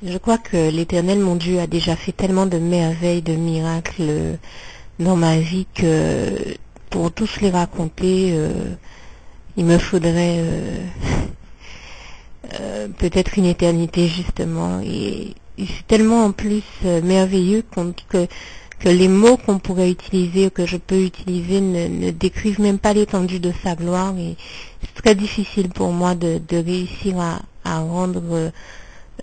Je crois que l'Éternel, mon Dieu, a déjà fait tellement de merveilles, de miracles dans ma vie que pour tous les raconter, il me faudrait peut-être une éternité justement. Et c'est tellement en plus merveilleux que les mots qu'on pourrait utiliser, que je peux utiliser, ne décrivent même pas l'étendue de sa gloire. Et c'est très difficile pour moi de réussir à rendre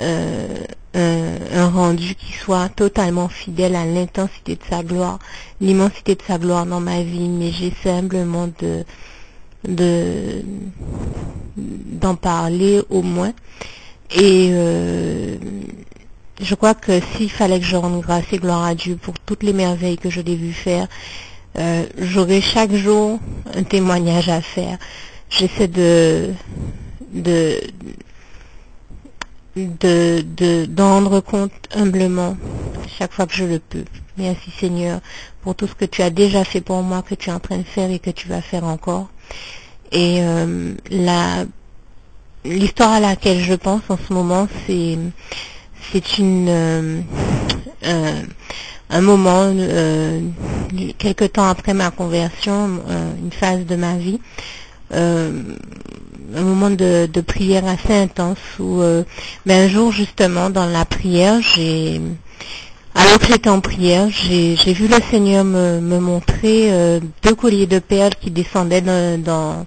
un rendu qui soit totalement fidèle à l'intensité de sa gloire, l'immensité de sa gloire dans ma vie, mais j'essaie simplement d'en parler au moins. Et je crois que s'il fallait que je rende grâce et gloire à Dieu pour toutes les merveilles que je l'ai vu faire, j'aurai chaque jour un témoignage à faire. J'essaie d'en rendre compte humblement chaque fois que je le peux. Merci Seigneur pour tout ce que tu as déjà fait pour moi, que tu es en train de faire et que tu vas faire encore. Et l'histoire à laquelle je pense en ce moment, c'est un moment, quelque temps après ma conversion, une phase de ma vie, un moment de prière assez intense où un jour justement dans la prière, alors que j'étais en prière, j'ai vu le Seigneur me montrer 2 colliers de perles qui descendaient dans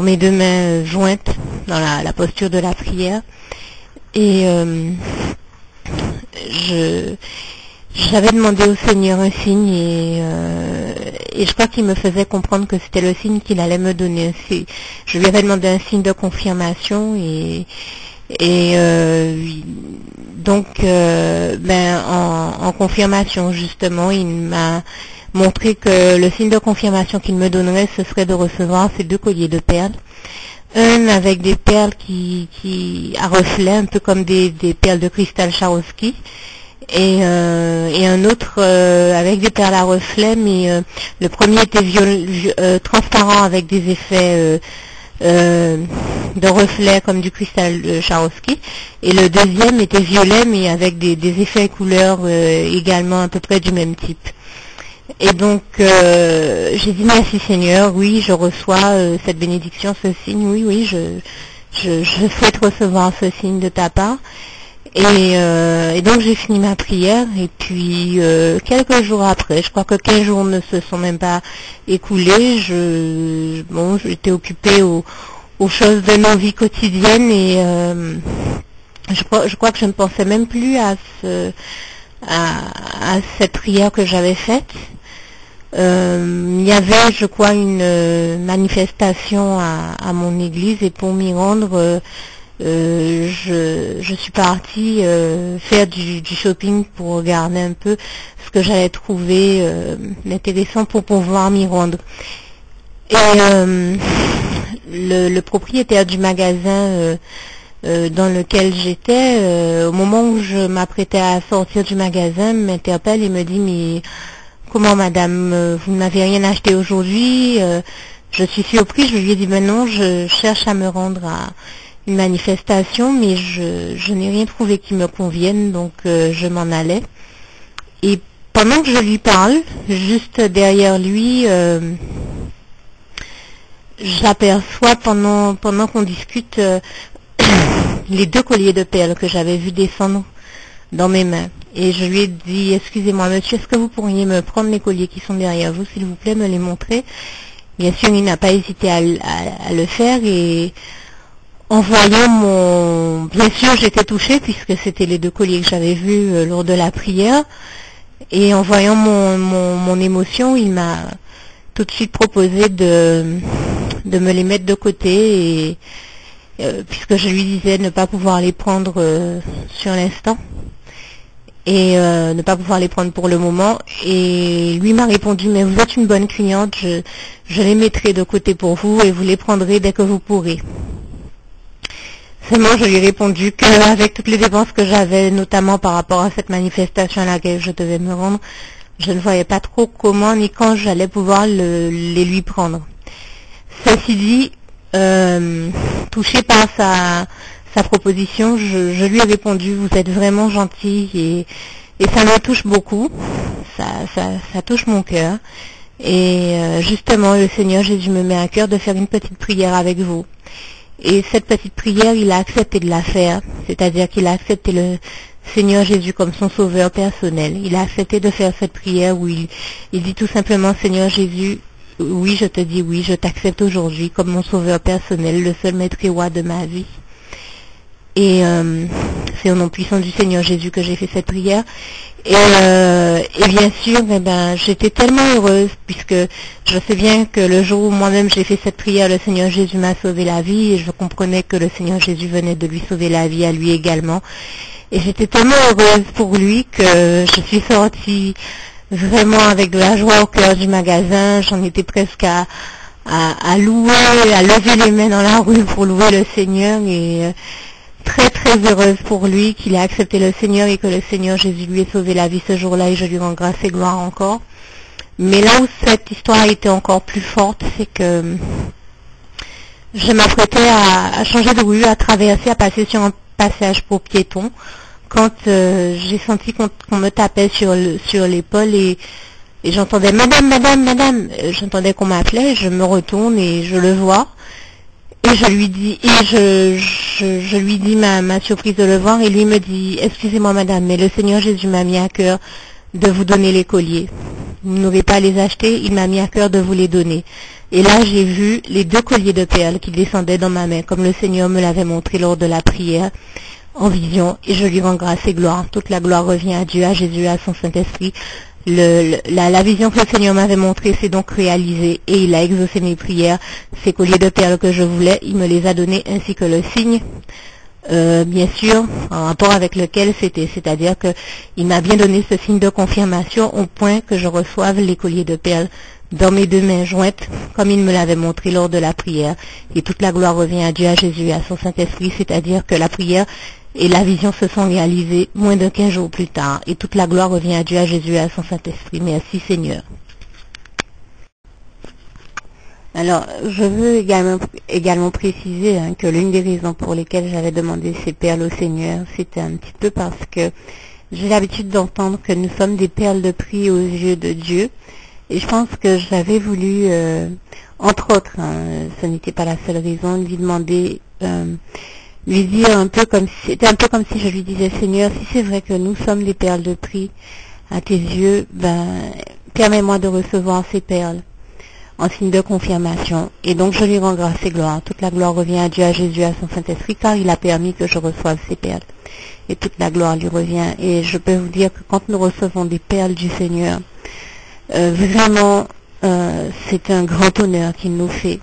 mes 2 mains jointes dans la posture de la prière. Et j'avais demandé au Seigneur un signe et je crois qu'il me faisait comprendre que c'était le signe qu'il allait me donner. Je lui avais demandé un signe de confirmation donc en confirmation justement, il m'a montré que le signe de confirmation qu'il me donnerait, ce serait de recevoir ces 2 colliers de perles. Un avec des perles qui à reflet, un peu comme des perles de cristal Swarovski, et un autre avec des perles à reflet, mais le premier était transparent avec des effets de reflet comme du cristal Swarovski, et le deuxième était violet mais avec des effets et couleurs également à peu près du même type. Et donc j'ai dit merci Seigneur, oui je reçois cette bénédiction, ce signe, oui je souhaite recevoir ce signe de ta part. Et donc j'ai fini ma prière et puis quelques jours après, je crois que 15 jours ne se sont même pas écoulés, j'étais occupée aux choses de nos vies quotidiennes et je crois que je ne pensais même plus à cette prière que j'avais faite. Il y avait, je crois, une manifestation à mon église et pour m'y rendre, je suis partie faire du shopping pour regarder un peu ce que j'allais trouver intéressant pour pouvoir m'y rendre. Et le propriétaire du magasin dans lequel j'étais, au moment où je m'apprêtais à sortir du magasin, m'interpelle et me dit mais comment madame, vous n'avez rien acheté aujourd'hui? Je suis surprise, je lui ai dit ben non, je cherche à me rendre à une manifestation mais je n'ai rien trouvé qui me convienne, donc je m'en allais. Et pendant que je lui parle, juste derrière lui, j'aperçois pendant qu'on discute les 2 colliers de perles que j'avais vu descendre dans mes mains. Et je lui ai dit, excusez-moi monsieur, est-ce que vous pourriez me prendre les colliers qui sont derrière vous, s'il vous plaît, me les montrer? Bien sûr, il n'a pas hésité à le faire et en voyant bien sûr, j'étais touchée puisque c'était les 2 colliers que j'avais vus lors de la prière. Et en voyant mon émotion, il m'a tout de suite proposé de me les mettre de côté et puisque je lui disais ne pas pouvoir les prendre sur l'instant et ne pas pouvoir les prendre pour le moment, et lui m'a répondu mais vous êtes une bonne cliente, je les mettrai de côté pour vous et vous les prendrez dès que vous pourrez. Seulement je lui ai répondu qu'avec toutes les dépenses que j'avais, notamment par rapport à cette manifestation à laquelle je devais me rendre, je ne voyais pas trop comment ni quand j'allais pouvoir les lui prendre. Ceci dit, touché par sa sa proposition, je lui ai répondu, vous êtes vraiment gentil et ça me touche beaucoup, ça touche mon cœur. Et justement, le Seigneur Jésus me met à cœur de faire une petite prière avec vous. Et cette petite prière, il a accepté de la faire, c'est-à-dire qu'il a accepté le Seigneur Jésus comme son sauveur personnel. Il a accepté de faire cette prière où il dit tout simplement, Seigneur Jésus, oui, je te dis oui, je t'accepte aujourd'hui comme mon sauveur personnel, le seul maître et roi de ma vie. Et c'est au nom puissant du Seigneur Jésus que j'ai fait cette prière. Et bien sûr, j'étais tellement heureuse puisque je sais bien que le jour où moi-même j'ai fait cette prière, le Seigneur Jésus m'a sauvé la vie et je comprenais que le Seigneur Jésus venait de lui sauver la vie à lui également. Et j'étais tellement heureuse pour lui que je suis sortie vraiment avec de la joie au cœur du magasin. J'en étais presque à louer, à lever les mains dans la rue pour louer le Seigneur et très très heureuse pour lui qu'il ait accepté le Seigneur et que le Seigneur Jésus lui ait sauvé la vie ce jour-là et je lui rends grâce et gloire encore. Mais là où cette histoire a été encore plus forte, c'est que je m'apprêtais à changer de rue, à traverser, à passer sur un passage pour piétons quand j'ai senti qu'on me tapait sur l'épaule et j'entendais madame, madame, madame, j'entendais qu'on m'appelait, je me retourne et je le vois. Et je lui dis, je lui dis ma surprise de le voir et lui me dit, excusez-moi madame, mais le Seigneur Jésus m'a mis à cœur de vous donner les colliers. Vous n'aurez pas à les acheter, il m'a mis à cœur de vous les donner. Et là, j'ai vu les 2 colliers de perles qui descendaient dans ma main, comme le Seigneur me l'avait montré lors de la prière en vision. Et je lui rends grâce et gloire. Toute la gloire revient à Dieu, à Jésus, à son Saint-Esprit. La vision que le Seigneur m'avait montrée s'est donc réalisée et il a exaucé mes prières. Ces colliers de perles que je voulais, il me les a donnés ainsi que le signe, bien sûr, en rapport avec lequel c'était. C'est-à-dire que il m'a bien donné ce signe de confirmation au point que je reçoive les colliers de perles dans mes 2 mains jointes, comme il me l'avait montré lors de la prière. Et toute la gloire revient à Dieu, à Jésus et à son Saint-Esprit, c'est-à-dire que la prière et la vision se sont réalisées moins de 15 jours plus tard. Et toute la gloire revient à Dieu, à Jésus et à son Saint-Esprit. Merci Seigneur. Alors, je veux également préciser que l'une des raisons pour lesquelles j'avais demandé ces perles au Seigneur, c'était un petit peu parce que j'ai l'habitude d'entendre que nous sommes des perles de prix aux yeux de Dieu. Et je pense que j'avais voulu, entre autres, ce n'était pas la seule raison, lui demander, lui dire c'était un peu comme si je lui disais, Seigneur, si c'est vrai que nous sommes des perles de prix à tes yeux, permets-moi de recevoir ces perles en signe de confirmation. Et donc je lui rends grâce et gloire. Toute la gloire revient à Dieu, à Jésus, à son Saint-Esprit, car il a permis que je reçoive ces perles. Et toute la gloire lui revient. Et je peux vous dire que quand nous recevons des perles du Seigneur, vraiment, c'est un grand honneur qu'il nous fait.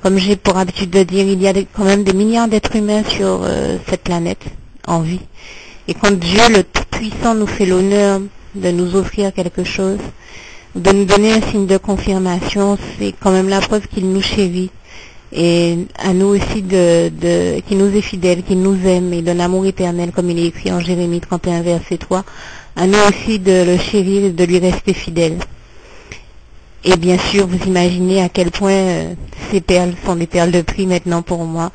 Comme j'ai pour habitude de dire, il y a quand même des milliards d'êtres humains sur cette planète en vie. Et quand Dieu, le Tout-Puissant, nous fait l'honneur de nous offrir quelque chose, de nous donner un signe de confirmation, c'est quand même la preuve qu'il nous chérit. Et à nous aussi qu'il nous est fidèle, qu'il nous aime et d'un amour éternel, comme il est écrit en Jérémie 31, verset 3. À nous aussi de le chérir et de lui rester fidèle. Et bien sûr, vous imaginez à quel point ces perles sont des perles de prix maintenant pour moi.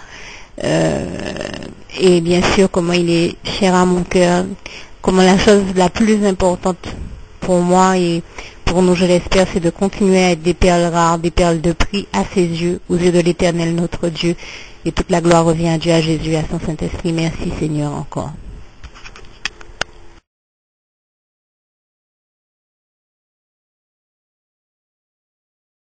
Et bien sûr, comment il est cher à mon cœur, comment la chose la plus importante pour moi et pour nous, je l'espère, c'est de continuer à être des perles rares, des perles de prix à ses yeux, aux yeux de l'Éternel notre Dieu. Et toute la gloire revient à Dieu, à Jésus, à son Saint-Esprit. Merci Seigneur encore.